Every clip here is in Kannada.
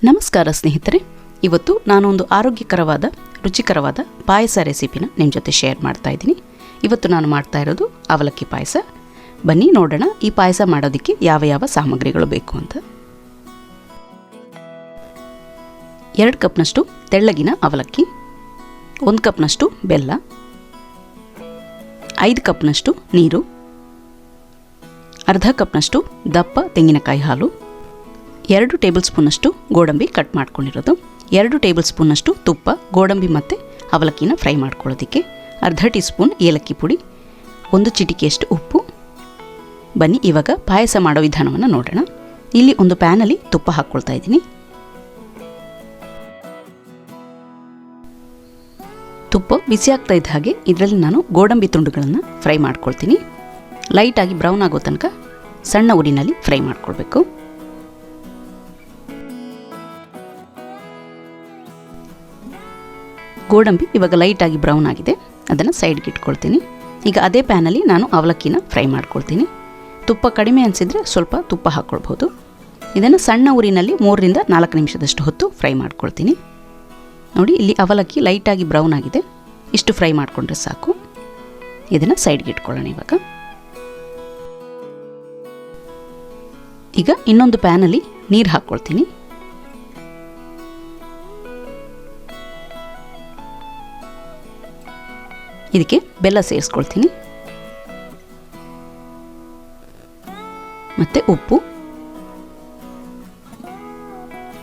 ನಮಸ್ಕಾರ ಸ್ನೇಹಿತರೆ, ಇವತ್ತು ನಾನೊಂದು ಆರೋಗ್ಯಕರವಾದ ರುಚಿಕರವಾದ ಪಾಯಸ ರೆಸಿಪಿನ ನಿಮ್ಮ ಜೊತೆ ಶೇರ್ ಮಾಡ್ತಾ ಇದ್ದೀನಿ. ಇವತ್ತು ನಾನು ಮಾಡ್ತಾ ಇರೋದು ಅವಲಕ್ಕಿ ಪಾಯಸ. ಬನ್ನಿ ನೋಡೋಣ ಈ ಪಾಯಸ ಮಾಡೋದಕ್ಕೆ ಯಾವ ಯಾವ ಸಾಮಗ್ರಿಗಳು ಬೇಕು ಅಂತ. 2 ಕಪ್ನಷ್ಟು ತೆಳ್ಳಗಿನ ಅವಲಕ್ಕಿ, 1 ಕಪ್ನಷ್ಟು ಬೆಲ್ಲ, 5 ಕಪ್ನಷ್ಟು ನೀರು, ಅರ್ಧ ಕಪ್ನಷ್ಟು ದಪ್ಪ ತೆಂಗಿನಕಾಯಿ ಹಾಲು, 2 ಟೇಬಲ್ ಸ್ಪೂನಷ್ಟು ಗೋಡಂಬಿ ಕಟ್ ಮಾಡ್ಕೊಂಡಿರೋದು, 2 ಟೇಬಲ್ ಸ್ಪೂನಷ್ಟು ತುಪ್ಪ ಗೋಡಂಬಿ ಮತ್ತು ಅವಲಕ್ಕಿನ ಫ್ರೈ ಮಾಡ್ಕೊಳ್ಳೋದಕ್ಕೆ, ಅರ್ಧ ಟೀ ಸ್ಪೂನ್ ಏಲಕ್ಕಿ ಪುಡಿ, 1 ಚಿಟಿಕೆಯಷ್ಟು ಉಪ್ಪು. ಬನ್ನಿ ಇವಾಗ ಪಾಯಸ ಮಾಡೋ ವಿಧಾನವನ್ನು ನೋಡೋಣ. ಇಲ್ಲಿ ಒಂದು ಪ್ಯಾನಲ್ಲಿ ತುಪ್ಪ ಹಾಕ್ಕೊಳ್ತಾ ಇದ್ದೀನಿ. ತುಪ್ಪ ಬಿಸಿ ಆಗ್ತಾ ಇದ್ದ ಹಾಗೆ ಇದರಲ್ಲಿ ನಾನು ಗೋಡಂಬಿ ತುಂಡುಗಳನ್ನು ಫ್ರೈ ಮಾಡ್ಕೊಳ್ತೀನಿ. ಲೈಟಾಗಿ ಬ್ರೌನ್ ಆಗೋ ತನಕ ಸಣ್ಣ ಉರಿನಲ್ಲಿ ಫ್ರೈ ಮಾಡ್ಕೊಳ್ಬೇಕು. ಗೋಡಂಬಿ ಇವಾಗ ಲೈಟಾಗಿ ಬ್ರೌನ್ ಆಗಿದೆ, ಅದನ್ನು ಸೈಡ್ಗೆ ಇಟ್ಕೊಳ್ತೀನಿ. ಈಗ ಅದೇ ಪ್ಯಾನಲ್ಲಿ ನಾನು ಅವಲಕ್ಕಿನ ಫ್ರೈ ಮಾಡ್ಕೊಳ್ತೀನಿ. ತುಪ್ಪ ಕಡಿಮೆ ಅನಿಸಿದರೆ ಸ್ವಲ್ಪ ತುಪ್ಪ ಹಾಕ್ಕೊಳ್ಬೋದು. ಇದನ್ನು ಸಣ್ಣ ಉರಿನಲ್ಲಿ 3 ರಿಂದ 4 ನಿಮಿಷದಷ್ಟು ಹೊತ್ತು ಫ್ರೈ ಮಾಡ್ಕೊಳ್ತೀನಿ. ನೋಡಿ, ಇಲ್ಲಿ ಅವಲಕ್ಕಿ ಲೈಟಾಗಿ ಬ್ರೌನ್ ಆಗಿದೆ, ಇಷ್ಟು ಫ್ರೈ ಮಾಡಿಕೊಂಡ್ರೆ ಸಾಕು. ಇದನ್ನು ಸೈಡ್ಗೆ ಇಟ್ಕೊಳ್ಳೋಣ. ಈಗ ಇನ್ನೊಂದು ಪ್ಯಾನಲ್ಲಿ ನೀರು ಹಾಕ್ಕೊಳ್ತೀನಿ. ಇದಕ್ಕೆ ಬೆಲ್ಲ ಸೇರಿಸ್ಕೊಳ್ತೀನಿ ಮತ್ತು ಉಪ್ಪು.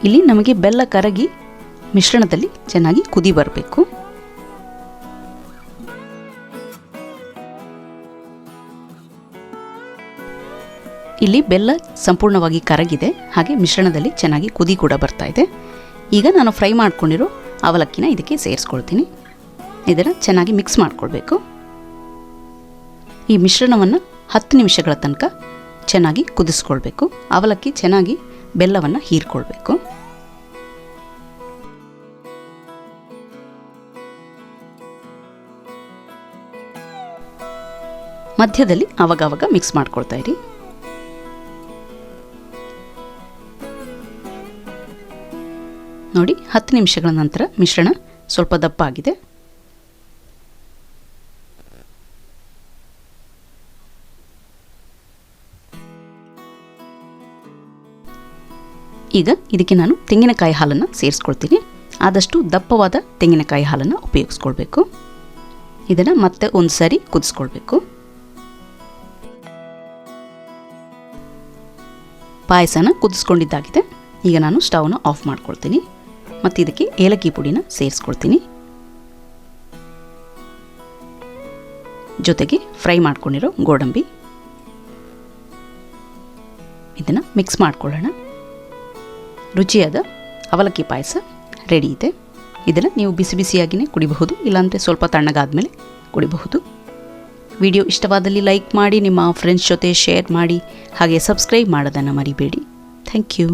ಇಲ್ಲಿ ನಮಗೆ ಬೆಲ್ಲ ಕರಗಿ ಮಿಶ್ರಣದಲ್ಲಿ ಚೆನ್ನಾಗಿ ಕುದಿ ಬರಬೇಕು. ಇಲ್ಲಿ ಬೆಲ್ಲ ಸಂಪೂರ್ಣವಾಗಿ ಕರಗಿದೆ, ಹಾಗೆ ಮಿಶ್ರಣದಲ್ಲಿ ಚೆನ್ನಾಗಿ ಕುದಿ ಕೂಡ ಬರ್ತಾ ಇದೆ. ಈಗ ನಾನು ಫ್ರೈ ಮಾಡ್ಕೊಂಡಿರೋ ಅವಲಕ್ಕಿನ ಇದಕ್ಕೆ ಸೇರಿಸ್ಕೊಳ್ತೀನಿ. ಇದನ್ನು ಚೆನ್ನಾಗಿ ಮಿಕ್ಸ್ ಮಾಡಿಕೊಳ್ಬೇಕು. ಈ ಮಿಶ್ರಣವನ್ನು 10 ನಿಮಿಷಗಳ ತನಕ ಚೆನ್ನಾಗಿ ಕುದಿಸ್ಕೊಳ್ಬೇಕು. ಅವಲಕ್ಕಿ ಚೆನ್ನಾಗಿ ಬೆಲ್ಲವನ್ನು ಹೀರ್ಕೊಳ್ಬೇಕು. ಮಧ್ಯದಲ್ಲಿ ಆವಾಗವಾಗ ಮಿಕ್ಸ್ ಮಾಡ್ಕೊಳ್ತಾ ಇರಿ. ನೋಡಿ, 10 ನಿಮಿಷಗಳ ನಂತರ ಮಿಶ್ರಣ ಸ್ವಲ್ಪ ದಪ್ಪ ಆಗಿದೆ. ಈಗ ಇದಕ್ಕೆ ನಾನು ತೆಂಗಿನಕಾಯಿ ಹಾಲನ್ನು ಸೇರಿಸ್ಕೊಳ್ತೀನಿ. ಆದಷ್ಟು ದಪ್ಪವಾದ ತೆಂಗಿನಕಾಯಿ ಹಾಲನ್ನು ಉಪಯೋಗಿಸ್ಕೊಳ್ಬೇಕು. ಇದನ್ನು ಮತ್ತೆ ಒಂದು ಸಾರಿ ಕುದಿಸ್ಕೊಳ್ಬೇಕು. ಪಾಯಸನ ಕುದಿಸ್ಕೊಂಡಿದ್ದಾಗಿದೆ. ಈಗ ನಾನು ಸ್ಟವ್ನ ಆಫ್ ಮಾಡ್ಕೊಳ್ತೀನಿ ಮತ್ತು ಇದಕ್ಕೆ ಏಲಕ್ಕಿ ಪುಡಿನ ಸೇರಿಸ್ಕೊಳ್ತೀನಿ. ಜೊತೆಗೆ ಫ್ರೈ ಮಾಡ್ಕೊಂಡಿರೋ ಗೋಡಂಬಿ, ಇದನ್ನು ಮಿಕ್ಸ್ ಮಾಡ್ಕೊಳ್ಳೋಣ. ರುಚಿಯಾದ ಅವಲಕ್ಕಿ ಪಾಯಸ ರೆಡಿ ಇದೆ. ಇದನ್ನು ನೀವು ಬಿಸಿ ಬಿಸಿಯಾಗಿಯೇ ಕುಡಿಬಹುದು, ಇಲ್ಲಾಂದರೆ ಸ್ವಲ್ಪ ತಣ್ಣಗಾದ್ಮೇಲೆ ಕುಡಿಬಹುದು. ವಿಡಿಯೋ ಇಷ್ಟವಾದಲ್ಲಿ ಲೈಕ್ ಮಾಡಿ, ನಿಮ್ಮ ಫ್ರೆಂಡ್ಸ್ ಜೊತೆ ಶೇರ್ ಮಾಡಿ, ಹಾಗೆ ಸಬ್ಸ್ಕ್ರೈಬ್ ಮಾಡೋದನ್ನು ಮರಿಬೇಡಿ. Thank you.